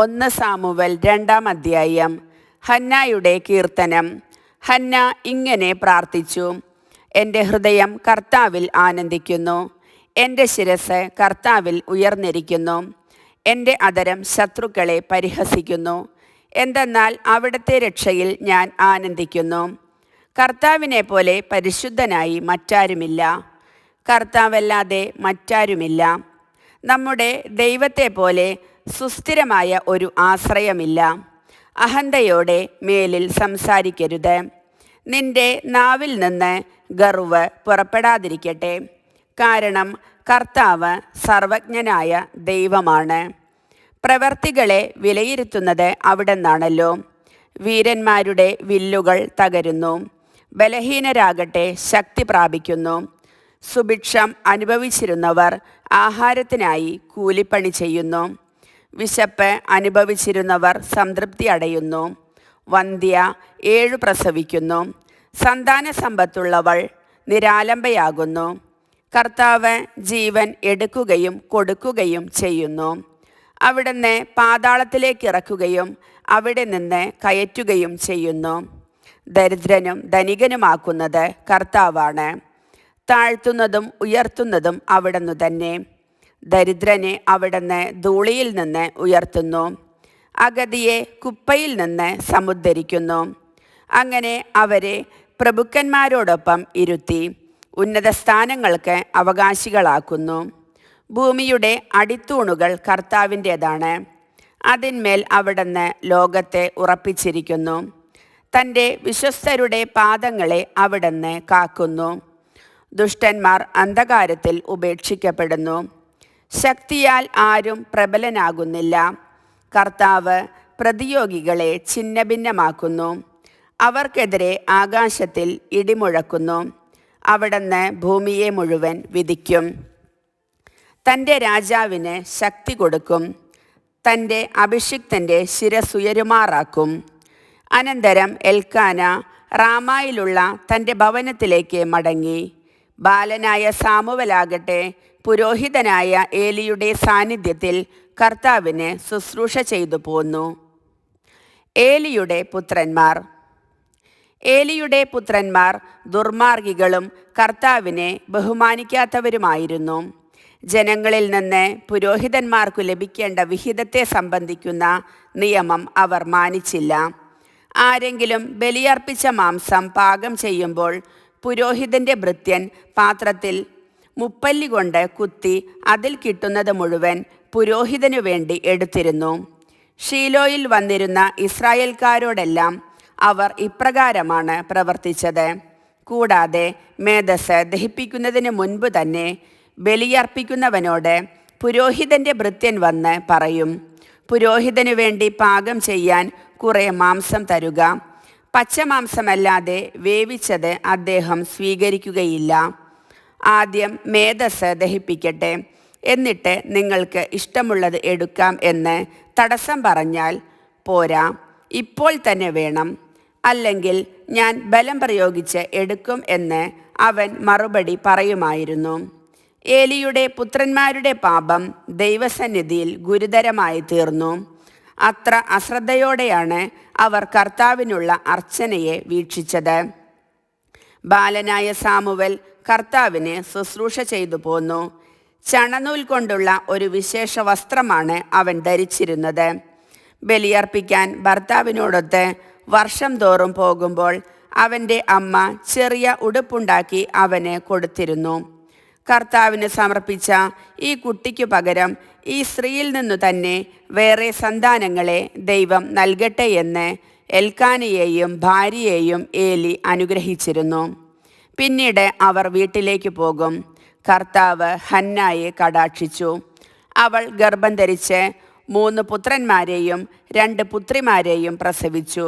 1 Samuel 2-ാം അധ്യായം. ഹന്നായുടെ കീർത്തനം. Hannah ഇങ്ങനെ പ്രാർത്ഥിച്ചു: എൻ്റെ ഹൃദയം കർത്താവിൽ ആനന്ദിക്കുന്നു, എൻ്റെ ശിരസ്സ് കർത്താവിൽ ഉയർന്നിരിക്കുന്നു. എൻ്റെ അധരം ശത്രുക്കളെ പരിഹസിക്കുന്നു, എന്തെന്നാൽ അവിടുത്തെ രക്ഷയിൽ ഞാൻ ആനന്ദിക്കുന്നു. കർത്താവിനെ പോലെ പരിശുദ്ധനായി മറ്റാരുമില്ല, കർത്താവല്ലാതെ മറ്റാരുമില്ല. നമ്മുടെ ദൈവത്തെ പോലെ സുസ്ഥിരമായ ഒരു ആശ്രയമില്ല. അഹന്തയോടെ മേലിൽ സംസാരിക്കരുത്. നിന്റെ നാവിൽ നിന്ന് ഗർവ് പുറപ്പെടാതിരിക്കട്ടെ, കാരണം കർത്താവ് സർവജ്ഞനായ ദൈവമാണ്. പ്രവർത്തികളെ വിലയിരുത്തുന്നത് അവിടുന്നാണല്ലോ. വീരന്മാരുടെ വില്ലുകൾ തകരുന്നു, ബലഹീനരാകട്ടെ ശക്തി പ്രാപിക്കുന്നു. സുഭിക്ഷം അനുഭവിച്ചിരുന്നവർ ആഹാരത്തിനായി കൂലിപ്പണി ചെയ്യുന്നു, വിശപ്പ് അനുഭവിച്ചിരുന്നവർ സംതൃപ്തി അടയുന്നു. വന്ധ്യ 7 പ്രസവിക്കുന്നു, സന്താന സമ്പത്തുള്ളവൾ നിരാലംബയാകുന്നു. കർത്താവ് ജീവൻ എടുക്കുകയും കൊടുക്കുകയും ചെയ്യുന്നു. അവിടുന്ന് പാതാളത്തിലേക്ക് ഇറക്കുകയും അവിടെ നിന്ന് കയറ്റുകയും ചെയ്യുന്നു. ദരിദ്രനും ധനികനുമാക്കുന്നത് കർത്താവാണ്, താഴ്ത്തുന്നതും ഉയർത്തുന്നതും അവിടുന്ന് തന്നെ. ദരിദ്രനെ അവിടുന്ന് ധൂളിയിൽ നിന്ന് ഉയർത്തുന്നു, അഗതിയെ കുപ്പയിൽ നിന്ന് സമുദ്ധരിക്കുന്നു. അങ്ങനെ അവരെ പ്രഭുക്കന്മാരോടൊപ്പം ഇരുത്തി ഉന്നത സ്ഥാനങ്ങൾക്ക് അവകാശികളാക്കുന്നു. ഭൂമിയുടെ അടിത്തൂണുകൾ കർത്താവിൻ്റേതാണ്, അതിന്മേൽ അവിടുന്ന് ലോകത്തെ ഉറപ്പിച്ചിരിക്കുന്നു. തൻ്റെ വിശ്വസ്തരുടെ പാദങ്ങളെ അവിടുന്ന് കാക്കുന്നു. ദുഷ്ടന്മാർ അന്ധകാരത്തിൽ ഉപേക്ഷിക്കപ്പെടുന്നു, ശക്തിയാൽ ആരും പ്രബലനാകുന്നില്ല. കർത്താവ് പ്രതിയോഗികളെ ഛിന്നഭിന്നമാക്കുന്നു, അവർക്കെതിരെ ആകാശത്തിൽ ഇടിമുഴക്കുന്നു. അവിടുന്ന് ഭൂമിയെ മുഴുവൻ വിധിക്കും, തൻ്റെ രാജാവിന് ശക്തി കൊടുക്കും, തൻ്റെ അഭിഷിക്തൻ്റെ ശിരസുയരുമാറാക്കും. അനന്തരം എൽക്കാന റാമായിലുള്ള തൻ്റെ ഭവനത്തിലേക്ക് മടങ്ങി. ബാലനായ സാമുവലാകട്ടെ പുരോഹിതനായ ഏലിയുടെ സാന്നിധ്യത്തിൽ കർത്താവിന് ശുശ്രൂഷ ചെയ്തു പോന്നു. ഏലിയുടെ പുത്രന്മാർ ദുർമാർഗികളും കർത്താവിനെ ബഹുമാനിക്കാത്തവരുമായിരുന്നു. ജനങ്ങളിൽ നിന്ന് പുരോഹിതന്മാർക്കു ലഭിക്കേണ്ട വിഹിതത്തെ സംബന്ധിക്കുന്ന നിയമം അവർ മാനിച്ചില്ല. ആരെങ്കിലും ബലിയർപ്പിച്ച മാംസം പാകം ചെയ്യുമ്പോൾ പുരോഹിതൻ്റെ ഭൃത്യൻ പാത്രത്തിൽ മുപ്പല്ലി കൊണ്ട് കുത്തി അതിൽ കിട്ടുന്നത് മുഴുവൻ പുരോഹിതനു വേണ്ടി എടുത്തിരുന്നു. ഷീലോയിൽ വന്നിരുന്ന ഇസ്രായേൽക്കാരോടെല്ലാം അവർ ഇപ്രകാരമാണ് പ്രവർത്തിച്ചത്. കൂടാതെ മേധസ് ദഹിപ്പിക്കുന്നതിന് മുൻപ് തന്നെ ബലിയർപ്പിക്കുന്നവനോട് പുരോഹിതൻ്റെ ഭൃത്യൻ വന്ന് പറയും: പുരോഹിതനു വേണ്ടി പാകം ചെയ്യാൻ കുറേ മാംസം തരുക. പച്ചമാംസമല്ലാതെ വേവിച്ചത് അദ്ദേഹം സ്വീകരിക്കുകയില്ല. ആദ്യം മേധസ് ദഹിപ്പിക്കട്ടെ, എന്നിട്ട് നിങ്ങൾക്ക് ഇഷ്ടമുള്ളത് എടുക്കാം എന്ന് തടസ്സം പറഞ്ഞാൽ പോരാ, ഇപ്പോൾ തന്നെ വേണം, അല്ലെങ്കിൽ ഞാൻ ബലം പ്രയോഗിച്ച് എടുക്കും എന്ന് അവൻ മറുപടി പറയുമായിരുന്നു. ഏലിയുടെ പുത്രന്മാരുടെ പാപം ദൈവസന്നിധിയിൽ ഗുരുതരമായി തീർന്നു. അത്ര അശ്രദ്ധയോടെയാണ് അവർ കർത്താവിനുള്ള അർച്ചനയെ വീക്ഷിച്ചത്. ബാലനായ സാമുവൽ കർത്താവിന് ശുശ്രൂഷ ചെയ്തു പോന്നു. ചണനൂൽ കൊണ്ടുള്ള ഒരു വിശേഷ വസ്ത്രമാണ് അവൻ ധരിച്ചിരുന്നത്. ബലിയർപ്പിക്കാൻ ഭർത്താവിനോടൊത്ത് വർഷം തോറും പോകുമ്പോൾ അവൻ്റെ അമ്മ ചെറിയ ഉടുപ്പുണ്ടാക്കി അവന് കൊടുത്തിരുന്നു. കർത്താവിന് സമർപ്പിച്ച ഈ കുട്ടിക്കു പകരം ഈ സ്ത്രീയിൽ നിന്നു തന്നെ വേറെ സന്താനങ്ങളെ ദൈവം നൽകട്ടെ എന്ന് എൽക്കാനയെയും ഭാര്യയെയും ഏലി അനുഗ്രഹിച്ചിരുന്നു. പിന്നീട് അവർ വീട്ടിലേക്ക് പോകും. കർത്താവ് ഹന്നായെ കടാക്ഷിച്ചു. അവൾ ഗർഭം ധരിച്ച് 3 പുത്രന്മാരെയും 2 പുത്രിമാരെയും പ്രസവിച്ചു.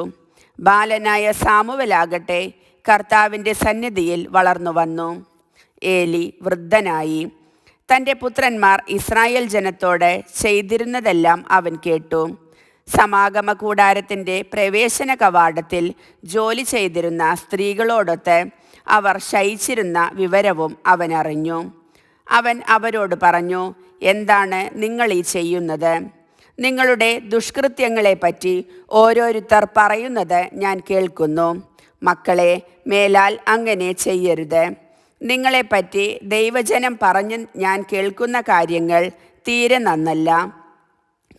ബാലനായ സാമുവലാകട്ടെ കർത്താവിൻ്റെ സന്നിധിയിൽ വളർന്നു വന്നു. ഏലി വൃദ്ധനായി. തൻ്റെ പുത്രന്മാർ ഇസ്രായേൽ ജനത്തോട് ചെയ്തിരുന്നതെല്ലാം അവൻ കേട്ടു. സമാഗമ കൂടാരത്തിൻ്റെ പ്രവേശന കവാടത്തിൽ ജോലി ചെയ്തിരുന്ന സ്ത്രീകളോടൊത്ത് അവർ ശയിച്ചിരുന്ന വിവരവും അവൻ അറിഞ്ഞു. അവൻ അവരോട് പറഞ്ഞു: എന്താണ് നിങ്ങൾ ഈ ചെയ്യുന്നത്? നിങ്ങളുടെ ദുഷ്കൃത്യങ്ങളെപ്പറ്റി ഓരോരുത്തർ പറയുന്നത് ഞാൻ കേൾക്കുന്നു. മക്കളെ, മേലാൽ അങ്ങനെ ചെയ്യരുത്. നിങ്ങളെപ്പറ്റി ദൈവജനം പറഞ്ഞ് ഞാൻ കേൾക്കുന്ന കാര്യങ്ങൾ തീരെ നന്നല്ല.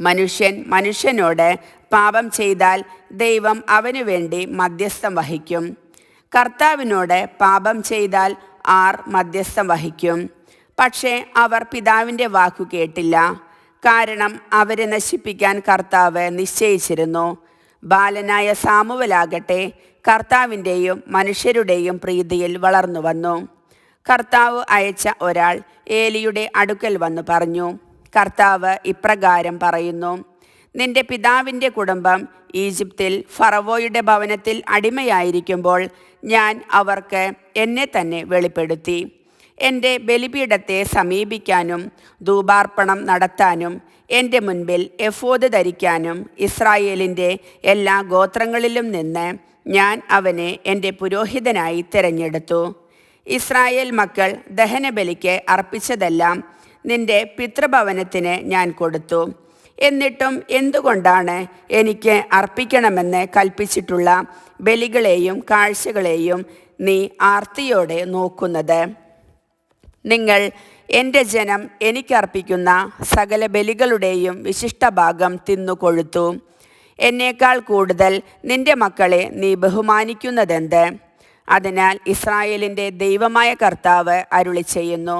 മനുഷ്യൻ മനുഷ്യനോട് പാപം ചെയ്താൽ ദൈവം അവനു വേണ്ടി മധ്യസ്ഥം വഹിക്കും. കർത്താവിനോട് പാപം ചെയ്താൽ ആർ മധ്യസ്ഥം വഹിക്കും? പക്ഷേ അവർ പിതാവിൻ്റെ വാക്കു കേട്ടില്ല. കാരണം അവരെ നശിപ്പിക്കാൻ കർത്താവ് നിശ്ചയിച്ചിരുന്നു. ബാലനായ സാമുവലാകട്ടെ കർത്താവിൻ്റെയും മനുഷ്യരുടെയും പ്രീതിയിൽ വളർന്നു വന്നു. കർത്താവ് അയച്ച ഒരാൾ ഏലിയുടെ അടുക്കൽ വന്നു പറഞ്ഞു, കർത്താവ് ഇപ്രകാരം പറയുന്നു, നിന്റെ പിതാവിൻ്റെ കുടുംബം ഈജിപ്തിൽ ഫറവോയുടെ ഭവനത്തിൽ അടിമയായിരിക്കുമ്പോൾ ഞാൻ അവർക്ക് എന്നെ തന്നെ വെളിപ്പെടുത്തി. എൻ്റെ ബലിപീഠത്തെ സമീപിക്കാനും ധൂപാർപ്പണം നടത്താനും എൻ്റെ മുൻപിൽ എഫോദ് ധരിക്കാനും ഇസ്രായേലിൻ്റെ എല്ലാ ഗോത്രങ്ങളിലും നിന്ന് ഞാൻ അവനെ എൻ്റെ പുരോഹിതനായി തിരഞ്ഞെടുത്തു. ഇസ്രായേൽ മക്കൾ ദഹനബലിക്ക് അർപ്പിച്ചതെല്ലാം നിന്റെ പിതൃഭവനത്തിന് ഞാൻ കൊടുത്തു. എന്നിട്ടും എന്തുകൊണ്ടാണ് എനിക്ക് അർപ്പിക്കണമെന്ന് കൽപ്പിച്ചിട്ടുള്ള ബലികളെയും കാഴ്ചകളെയും നീ ആർത്തിയോടെ നോക്കുന്നത്? നിങ്ങൾ എൻ്റെ ജനം എനിക്കർപ്പിക്കുന്ന സകല ബലികളുടെയും വിശിഷ്ടഭാഗം തിന്നുകൊഴുത്തു. എന്നേക്കാൾ കൂടുതൽ നിന്റെ മക്കളെ നീ ബഹുമാനിക്കുന്നതെന്ത്? അതിനാൽ ഇസ്രായേലിൻ്റെ ദൈവമായ കർത്താവ് അരുളി ചെയ്യുന്നു,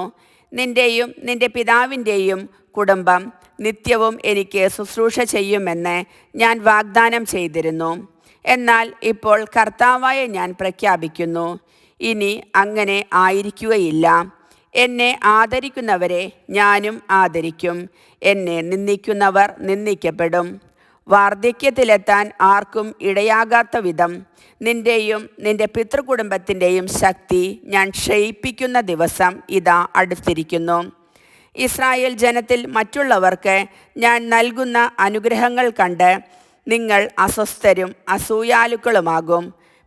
നിന്റെയും നിന്റെ പിതാവിൻ്റെയും കുടുംബം നിത്യവും എനിക്ക് ശുശ്രൂഷ ചെയ്യുമെന്ന് ഞാൻ വാഗ്ദാനം ചെയ്തിരുന്നു. എന്നാൽ ഇപ്പോൾ കർത്താവായ ഞാൻ പ്രഖ്യാപിക്കുന്നു, ഇനി അങ്ങനെ ആയിരിക്കുകയില്ല. എന്നെ ആദരിക്കുന്നവരെ ഞാനും ആദരിക്കും, എന്നെ നിന്ദിക്കുന്നവർ നിന്ദിക്കപ്പെടും. വാർദ്ധക്യത്തിലെത്താൻ ആർക്കും ഇടയാകാത്ത വിധം നിന്റെയും നിന്റെ പിതൃകുടുംബത്തിൻ്റെയും ശക്തി ഞാൻ ക്ഷയിപ്പിക്കുന്ന ദിവസം ഇതാ അടുത്തിരിക്കുന്നു. ഇസ്രായേൽ ജനത്തിൽ മറ്റുള്ളവർക്ക് ഞാൻ നൽകുന്ന അനുഗ്രഹങ്ങൾ കണ്ട് നിങ്ങൾ അസ്വസ്ഥരും അസൂയാലുക്കളുമാകും.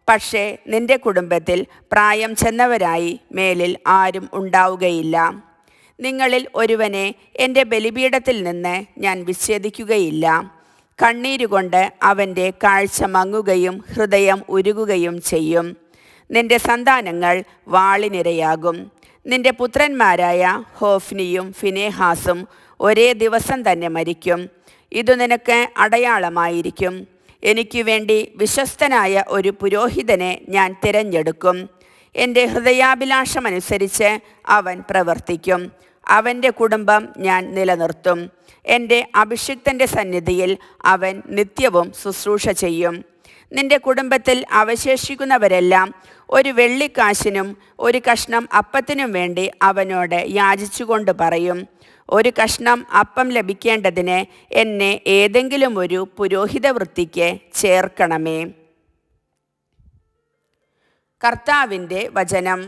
പക്ഷേ നിന്റെ കുടുംബത്തിൽ പ്രായം ചെന്നവരായി മേലിൽ ആരും ഉണ്ടാവുകയില്ല. നിങ്ങളിൽ ഒരുവനെ എൻ്റെ ബലിപീഠത്തിൽ നിന്ന് ഞാൻ വിച്ഛേദിക്കുകയില്ല. കണ്ണീരുകൊണ്ട് അവൻ്റെ കാഴ്ച മങ്ങുകയും ഹൃദയം ഉരുകുകയും ചെയ്യും. നിന്റെ സന്താനങ്ങൾ വാളിനിരയാകും. നിന്റെ പുത്രന്മാരായ ഹോഫ്നിയും ഫിനെഹാസും ഒരേ ദിവസം തന്നെ മരിക്കും. ഇതു നിനക്ക് അടയാളമായിരിക്കും. എനിക്ക് വേണ്ടി വിശ്വസ്തനായ ഒരു പുരോഹിതനെ ഞാൻ തിരഞ്ഞെടുക്കും. എൻ്റെ ഹൃദയാഭിലാഷമനുസരിച്ച് അവൻ പ്രവർത്തിക്കും. അവൻ്റെ കുടുംബം ഞാൻ നിലനിർത്തും. എൻ്റെ അഭിഷിക്തൻ്റെ സന്നിധിയിൽ അവൻ നിത്യവും ശുശ്രൂഷ ചെയ്യും. നിന്റെ കുടുംബത്തിൽ അവശേഷിക്കുന്നവരെല്ലാം ഒരു വെള്ളിക്കാശിനും ഒരു കഷ്ണം അപ്പത്തിനും വേണ്ടി അവനോട് യാചിച്ചുകൊണ്ട് പറയും, ഒരു കഷ്ണം അപ്പം ലഭിക്കേണ്ടതിന് എന്നെ ഏതെങ്കിലും ഒരു പുരോഹിത വൃത്തിക്ക് ചേർക്കണമേ. കർത്താവിൻ്റെ വചനം.